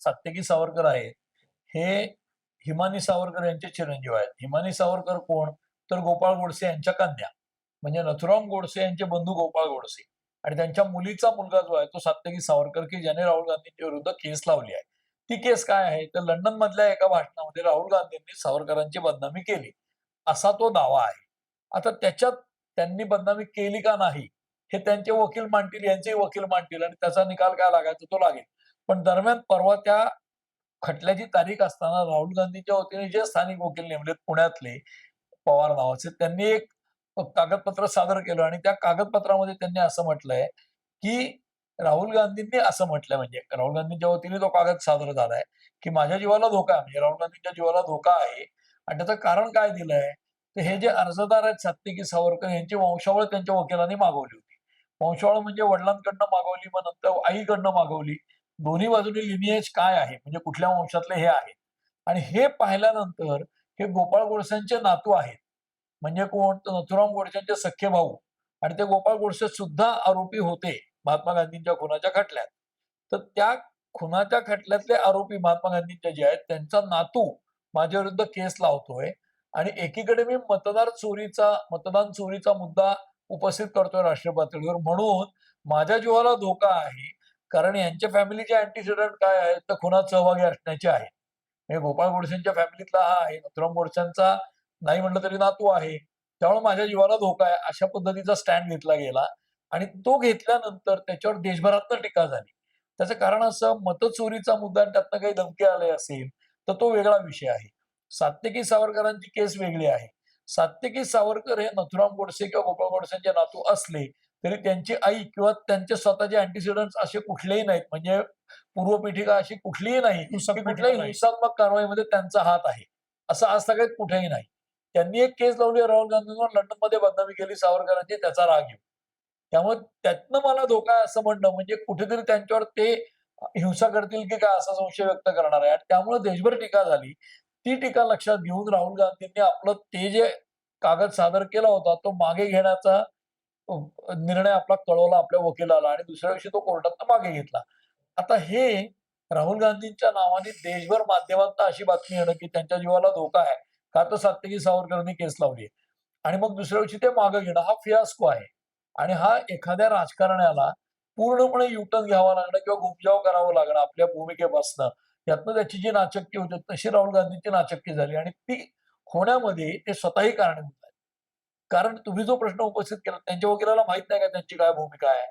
सात्यकी सावरकर आहेत, हे हिमानी सावरकर यांचे चिरंजीव आहेत. हिमानी सावरकर कोण? तर गोपाळ गोडसे यांच्या कन्या. म्हणजे नथुराम गोडसे यांचे बंधू गोपाळ गोडसे आणि त्यांच्या मुलीचा मुलगा जो आहे तो सात्यकी सावरकर, की ज्याने राहुल गांधींच्या विरुद्ध केस लावली आहे. ती केस काय आहे? तर लंडन मधल्या एका भाषणामध्ये राहुल गांधींनी सावरकरांची बदनामी केली, असा तो दावा आहे. आता त्याच्यात त्यांनी बदनामी केली का नाही, हे त्यांचे वकील मांडतील, यांचेही वकील मांडतील आणि त्याचा निकाल काय लागायचा तो लागेल. पण दरम्यान परवा त्या खटल्याची तारीख असताना राहुल गांधीच्या वतीने जे स्थानिक वकील नेमलेत पुण्यातले, पवार नावाचे, त्यांनी एक कागदपत्र सादर केलं आणि त्या कागदपत्रामध्ये त्यांनी असं म्हटलंय, की राहुल गांधींनी असं म्हटलंय, म्हणजे राहुल गांधींच्या वतीने तो कागद सादर झालाय, की माझ्या जीवाला धोका आहे, म्हणजे राहुल गांधींच्या जीवाला धोका आहे आणि त्याचं कारण काय दिलंय, तर हे जे अर्जदार आहेत सात्यकी सावरकर यांची वंशावळ त्यांच्या वकिलांनी मागवली होती. वंशावळ म्हणजे वडिलांकडनं मागवली, मग नंतर आईकडनं मागवली. दोन्ही बाजूनी लिनिएज काय आहे, म्हणजे कुठल्या वंशातले हे आहेत आणि हे पाहिल्यानंतर हे गोपाळ गोडसेंचे नातू आहेत. म्हणजे कोण? तर नथुराम गोडसेंचे सख्खे भाऊ आणि ते गोपाळ गोडसे सुद्धा आरोपी होते महात्मा गांधींच्या खुनाच्या खटल्यात. तर त्या खुनाच्या खटल्यातले आरोपी महात्मा गांधींचे जे आहेत, त्यांचा नातू माझ्या विरुद्ध केस लावतोय आणि एकीकडे मी मतदान चोरीचा मुद्दा उपस्थित करतोय राष्ट्रीय पातळीवर. म्हणून माझ्या जीवाला धोका आहे. कारण यांच्या फॅमिलीचे अँटीसिडेंट काय आहेत? तर खुनात सहभागी असण्याचे आहेत. हे गोपाळ गोडसेंच्या फॅमिलीतला हा आहे, नथुराम गोडसेंचा नाही म्हटलं तरी नातू आहे. त्यामुळे माझ्या जीवाला धोका आहे, अशा पद्धतीचा स्टँड घेतला गेला आणि तो घेतल्यानंतर त्याच्यावर देशभरातनं टीका झाली. त्याचं कारण असं, मतचोरीचा मुद्दा आणि त्यातनं काही धमकी आली असेल, तर तो वेगळा विषय आहे. सात्यकी सावरकरांची केस वेगळी आहे. सात्यकी सावरकर हे नथुराम गोडसे किंवा गोपाळ गोडसेंचे नातू असले, तरी त्यांची आई किंवा त्यांचे स्वतःचे अँटीसिडेंट्स असे कुठलेही नाहीत. म्हणजे पूर्वपीठिका अशी कुठलीही नाही, की कुठल्याही हिंसात्मक कारवाईमध्ये त्यांचा हात आहे. असं आज सगळ्यात कुठेही नाही. त्यांनी एक केस लावली राहुल गांधींवर, लंडनमध्ये बदनामी केली सावरकरांची, त्याचा राग येऊ. त्यामुळे त्यातनं मला धोका आहे असं म्हणणं म्हणजे कुठेतरी त्यांच्यावर ते हिंसा करतील की काय असा संशय व्यक्त करणार आहे आणि त्यामुळे देशभर टीका झाली. ती टीका लक्षात घेऊन राहुल गांधींनी आपलं ते जे कागद सादर केला होता तो मागे घेण्याचा निर्णय आपला कळवला आपल्या वकिलाला आणि दुसऱ्या दिवशी तो कोर्टातनं मागे घेतला. आता हे राहुल गांधींच्या नावाने देशभर माध्यमातनं अशी बातमी येणं, की त्यांच्या जीवाला धोका आहे, का तर सात्यकी सावरकरांनी केस लावली आणि मग दुसऱ्या दिवशी ते मागे घेणं, हा फियास्को आहे. आणि हा एखाद्या राजकारण्याला पूर्णपणे युटर्न घ्यावा लागणं किंवा घुमजाव करावं लागणं आपल्या भूमिकेपासनं. त्यातनं त्याची जी नाचक्की होते, तशी राहुल गांधींची नाचक्की झाली आणि ती होण्यामध्ये ते स्वतःही कारणीभूत आहेत. कारण तुम्ही जो प्रश्न उपस्थित केला, त्यांच्या वकिलाला माहित नाही का त्यांची काय भूमिका आहे?